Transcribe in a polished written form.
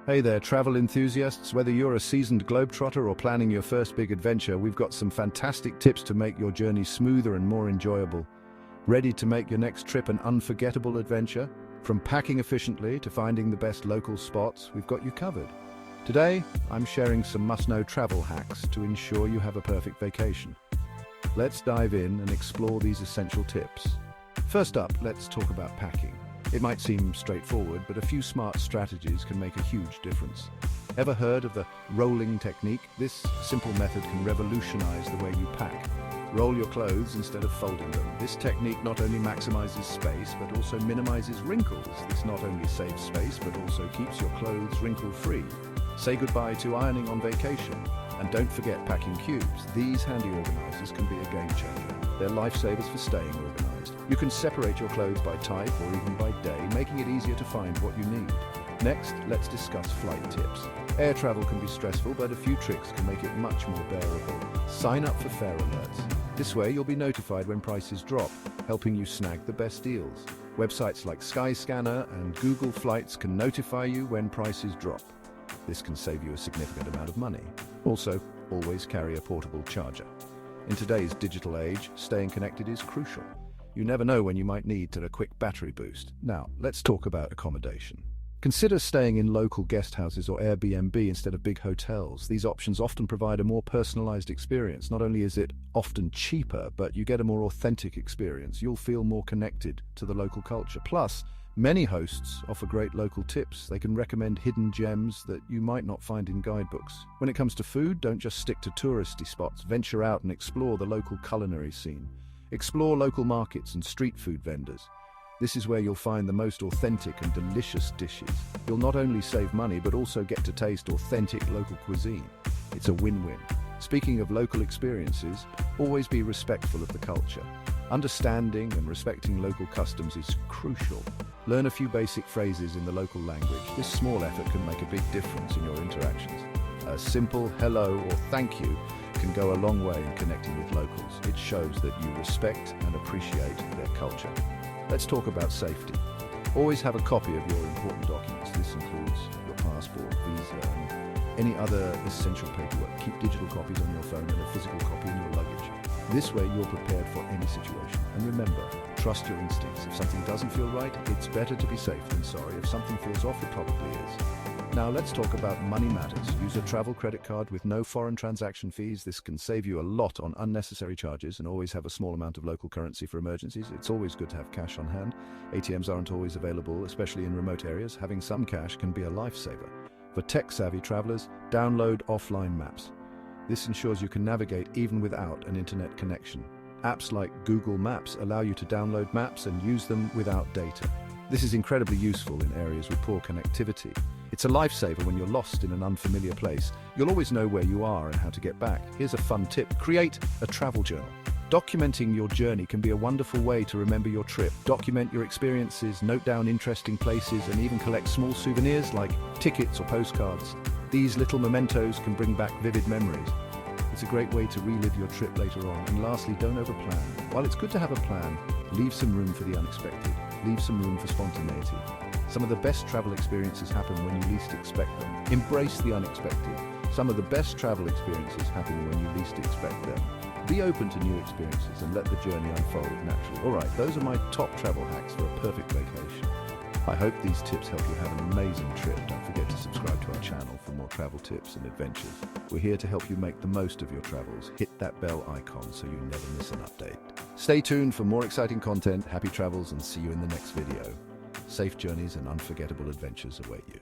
Hey there, travel enthusiasts. Whether you're a seasoned globetrotter or planning your first big adventure, we've got some fantastic tips to make your journey smoother and more enjoyable. Ready to make your next trip an unforgettable adventure? From packing efficiently to finding the best local spots, we've got you covered. Today, I'm sharing some must-know travel hacks to ensure you have a perfect vacation. Let's dive in and explore these essential tips. First up, let's talk about packing. It might seem straightforward, but a few smart strategies can make a huge difference. Ever heard of the rolling technique? This simple method can revolutionize the way you pack. Roll your clothes instead of folding them. This technique not only maximizes space, but also minimizes wrinkles. This not only saves space, but also keeps your clothes wrinkle-free. Say goodbye to ironing on vacation. And don't forget packing cubes. These handy organizers can be a game changer. They're lifesavers for staying organized. You can separate your clothes by type or even by day, making it easier to find what you need. Next, let's discuss flight tips. Air travel can be stressful, but a few tricks can make it much more bearable. Sign up for fare alerts. This way, you'll be notified when prices drop, helping you snag the best deals. Websites like Skyscanner and Google Flights can notify you when prices drop. This can save you a significant amount of money. Also, always carry a portable charger. In today's digital age, staying connected is crucial. You never know when you might need a quick battery boost. Now, let's talk about accommodation. Consider staying in local guest houses or Airbnb instead of big hotels. These options often provide a more personalized experience. Not only is it often cheaper, but you get a more authentic experience. You'll feel more connected to the local culture. Plus, many hosts offer great local tips. They can recommend hidden gems that you might not find in guidebooks. When it comes to food, don't just stick to touristy spots. Venture out and explore the local culinary scene. Explore local markets and street food vendors. This is where you'll find the most authentic and delicious dishes. You'll not only save money, but also get to taste authentic local cuisine. It's a win-win. Speaking of local experiences, always be respectful of the culture. Understanding and respecting local customs is crucial. Learn a few basic phrases in the local language. This small effort can make a big difference in your interactions. A simple hello or thank you can go a long way in connecting with locals. It shows that you respect and appreciate their culture. Let's talk about safety. Always have a copy of your important documents. This includes your passport, visa, and any other essential paperwork. Keep digital copies on your phone and a physical copy in your luggage. This way you're prepared for any situation. And remember, trust your instincts. If something doesn't feel right, it's better to be safe than sorry. If something feels off, it probably is. Now let's talk about money matters. Use a travel credit card with no foreign transaction fees. This can save you a lot on unnecessary charges, and always have a small amount of local currency for emergencies. It's always good to have cash on hand. ATMs aren't always available, especially in remote areas. Having some cash can be a lifesaver. For tech-savvy travelers, download offline maps. This ensures you can navigate even without an internet connection. Apps like Google Maps allow you to download maps and use them without data. This is incredibly useful in areas with poor connectivity. It's a lifesaver when you're lost in an unfamiliar place. You'll always know where you are and how to get back. Here's a fun tip. Create a travel journal. Documenting your journey can be a wonderful way to remember your trip. Document your experiences, note down interesting places, and even collect small souvenirs like tickets or postcards. These little mementos can bring back vivid memories. It's a great way to relive your trip later on. And lastly, don't overplan. While it's good to have a plan, leave some room for the unexpected. Leave some room for spontaneity. Some of the best travel experiences happen when you least expect them. Embrace the unexpected. Some of the best travel experiences happen when you least expect them. Be open to new experiences and let the journey unfold naturally. All right, those are my top travel hacks for a perfect vacation. I hope these tips help you have an amazing trip. Don't forget to subscribe to our channel for more travel tips and adventures. We're here to help you make the most of your travels. Hit that bell icon so you never miss an update. Stay tuned for more exciting content. Happy travels, and see you in the next video. Safe journeys and unforgettable adventures await you.